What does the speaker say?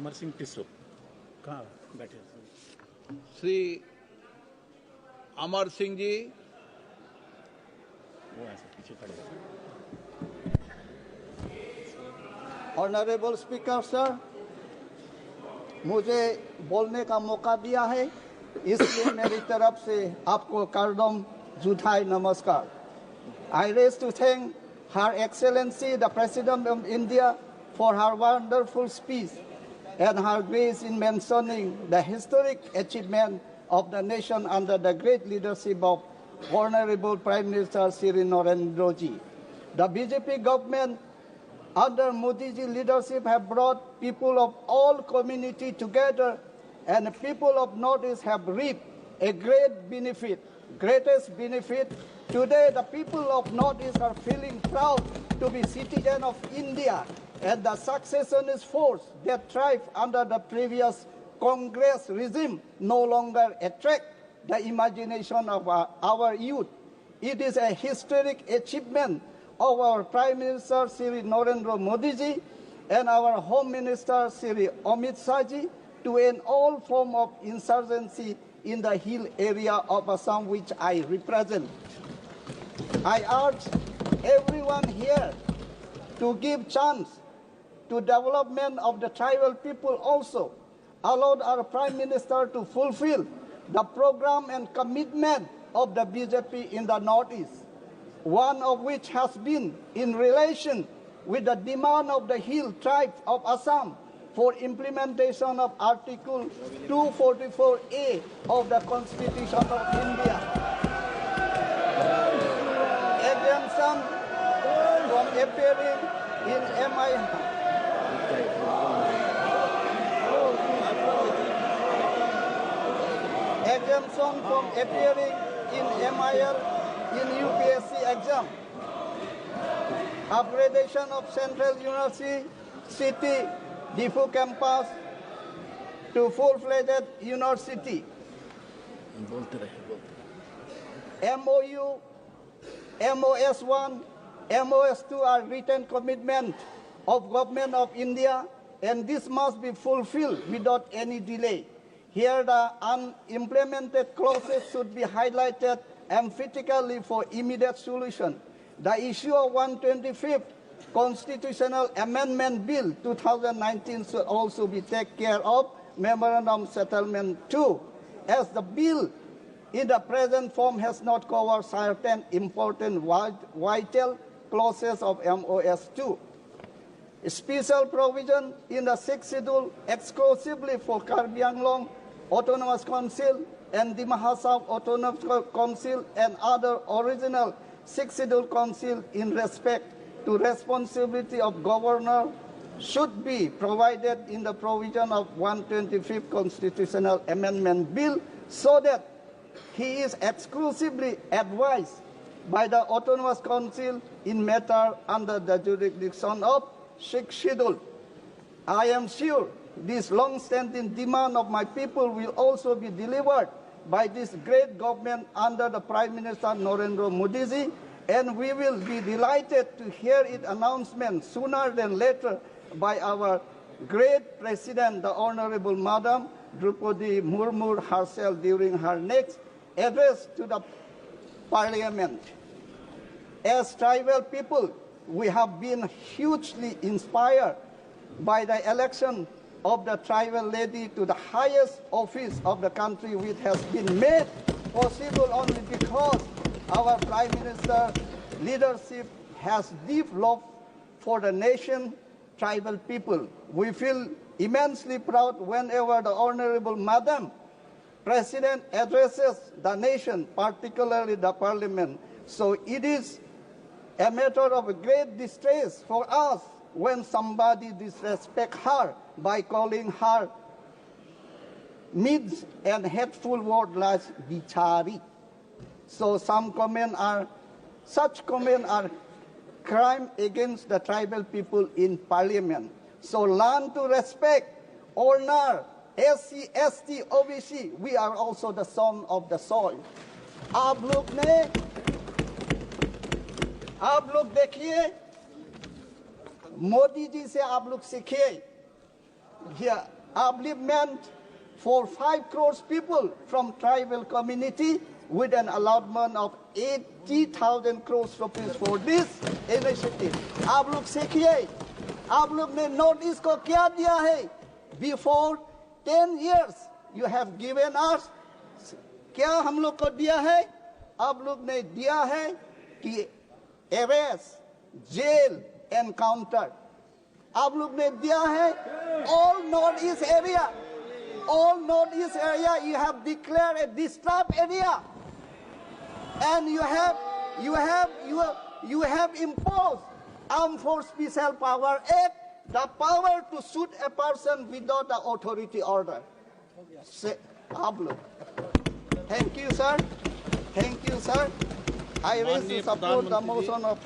Amarsing Tisuk. कहाँ बैठे? श्री अमरसिंह जी, वो ऐसे पीछे खड़े हैं. ऑनरेबल स्पीकर सर, मुझे बोलने का मौका दिया है, इसलिए मेरी तरफ से आपको करदम जुटाई नमस्कार. I raise to thank Her Excellency the President of India for her wonderful speech and her grace in mentioning the historic achievement of the nation under the great leadership of Honorable Prime Minister Shri Narendra ji. The BJP government under Modi ji leadership have brought people of all community together, and the people of Northeast have reaped a greatest benefit. Today, the people of Northeast are feeling proud to be citizens of India, and the successionist force that thrived under the previous Congress regime no longer attract the imagination of our youth. It is a historic achievement of our Prime Minister Shri Narendra Modi ji and our Home Minister Shri Amit Shah ji to end all form of insurgency in the hill area of Assam, which I represent. I urge everyone here to give chance to development of the tribal people also. Allowed our Prime Minister to fulfill the program and commitment of the BJP in the Northeast, one of which has been in relation with the demand of the hill tribes of Assam for implementation of Article 244A of the Constitution of India. Exemption from appearing in exemption from appearing in MIL in UPSC exam. Upgradation of Central University Diphu campus to full-fledged university. MOU, MOS1, MOS2 are written commitment of Government of India, and this must be fulfilled without any delay. Here the unimplemented clauses should be highlighted emphatically for immediate solution. The issue of 125th Constitutional Amendment Bill 2019 should also be taken care of, Memorandum Settlement 2, as the bill in the present form has not covered certain important vital clauses of MOS2. A special provision in the 6th schedule exclusively for Karbi Anglong Autonomous Council and the Mahasab Autonomous Council and other original 6th schedule council in respect to responsibility of governor should be provided in the provision of 125th Constitutional Amendment Bill, so that he is exclusively advised by the Autonomous Council in matter under the jurisdiction of 6th schedule. I am sure this long-standing demand of my people will also be delivered by this great government under the Prime Minister Narendra Modi ji, and we will be delighted to hear its announcement sooner than later by our great President, the Honorable Madam Diphu Murmu herself during her next address to the Parliament. As tribal people, we have been hugely inspired by the election of the tribal lady to the highest office of the country, which has been made possible only because our Prime Minister leadership has deep love for the nation, tribal people. We feel immensely proud whenever the Honorable Madam President addresses the nation, particularly the Parliament. So it is a matter of great distress for us when somebody disrespects her by calling her mean and hateful words like bichari. So such comments are crime against the tribal people in Parliament. So learn to respect, honor, SC, ST, OBC. We are also the son of the soil. आप लोग देखिए, मोदी जी से आप लोग सीखिए. here upliftment for 5 crores people from tribal community with an allotment of 80,000 crores rupees for this initiative. आप लोग सीखिए, आप लोग ने नोटिस को क्या दिया है? Before 10 years you have given us, क्या हम लोग को दिया है? आप लोग ने दिया है कि arrest, jail, encounter. आप लोग ने दिया है all northeast area. All northeast area you have declared a disturbed area, and you have imposed Armed Force Special Power Act, the power to shoot a person without the authority order. आप लोग, thank you sir, I raise to support the motion of